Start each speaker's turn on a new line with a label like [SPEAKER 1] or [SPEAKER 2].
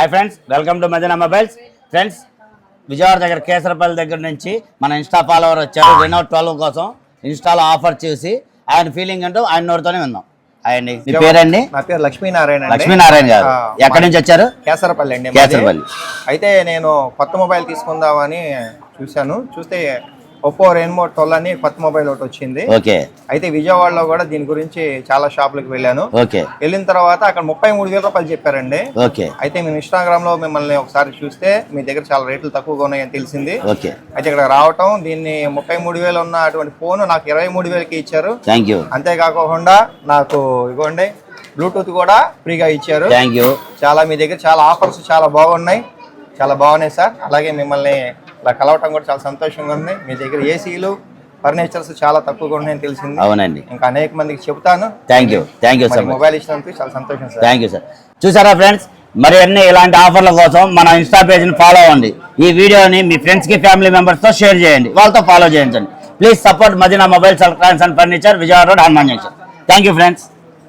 [SPEAKER 1] Hi friends, welcome to Madina mobiles. Friends, Vijayawada దగ్గర కేసరపల్లి దగ్గర నుంచి మన ఇన్స్టా ఫాలోవర్ వచ్చారు. రెనో 12 కోసం ఇన్స్టాలో ఆఫర్ చూసి ఆయన ఫీలింగ్ అంటూ ఆయన నోటితోనే విందాం. అండి, మీ పేరండి?
[SPEAKER 2] నా పేరు లక్ష్మీనారాయణ.
[SPEAKER 1] లక్ష్మీనారాయణ గారు ఎక్కడి నుంచి వచ్చారు?
[SPEAKER 2] కేసరపల్లి అండి.
[SPEAKER 1] కేసరపల్లి.
[SPEAKER 2] అయితే నేను కొత్త మొబైల్ తీసుకుందామని చూస్తే ఒప్పో రెనో 12 అని కొత్త మొబైల్ ఒకటి వచ్చింది.
[SPEAKER 1] ఓకే.
[SPEAKER 2] అయితే విజయవాడలో కూడా దీని గురించి చాలా షాపులకు వెళ్ళాను.
[SPEAKER 1] ఓకే.
[SPEAKER 2] వెళ్ళిన తర్వాత అక్కడ 33,000 రూపాయలు చెప్పారండి.
[SPEAKER 1] ఓకే.
[SPEAKER 2] అయితే మేము ఇన్స్టాగ్రామ్ లో మిమ్మల్ని ఒకసారి చూస్తే మీ దగ్గర చాలా రేట్లు తక్కువగా ఉన్నాయని తెలిసింది.
[SPEAKER 1] ఓకే.
[SPEAKER 2] అయితే ఇక్కడ రావటం, దీన్ని 33,000 ఉన్న అటువంటి ఫోన్ నాకు 23,000కి ఇచ్చారు.
[SPEAKER 1] Thank you.
[SPEAKER 2] అంతేకాకుండా నాకు ఇవ్వండి బ్లూటూత్ కూడా ఫ్రీగా ఇచ్చారు.
[SPEAKER 1] Thank you.
[SPEAKER 2] చాలా మీ దగ్గర చాలా ఆఫర్స్ చాలా బాగున్నాయి సార్. అలాగే మిమ్మల్ని ఇలా కలవటం కూడా చాలా సంతోషంగా ఉంది. మీ దగ్గర ఏసీలు ఫర్నిచర్స్ చాలా తక్కువగా ఉన్నాయని తెలిసింది.
[SPEAKER 1] అవునండి.
[SPEAKER 2] ఇంకా అనేక మందికి చెప్తాను.
[SPEAKER 1] Thank you sir.
[SPEAKER 2] మొబైల్ ఇచ్చినందుకు చాలా సంతోషం సార్.
[SPEAKER 1] Thank you sir. చూసారా ఫ్రెండ్స్, మరి అన్ని ఇలాంటి ఆఫర్ల కోసం మన ఇన్స్టా పేజ్ని ఫాలో అవ్వండి. ఈ వీడియోని మీ ఫ్రెండ్స్కి, ఫ్యామిలీ మెంబర్స్తో షేర్ చేయండి, వాళ్ళతో ఫాలో చేయించండి. Please support Madina mobiles, electronics and furniture, Vijayawada road, Hanuman junction. Thank you friends.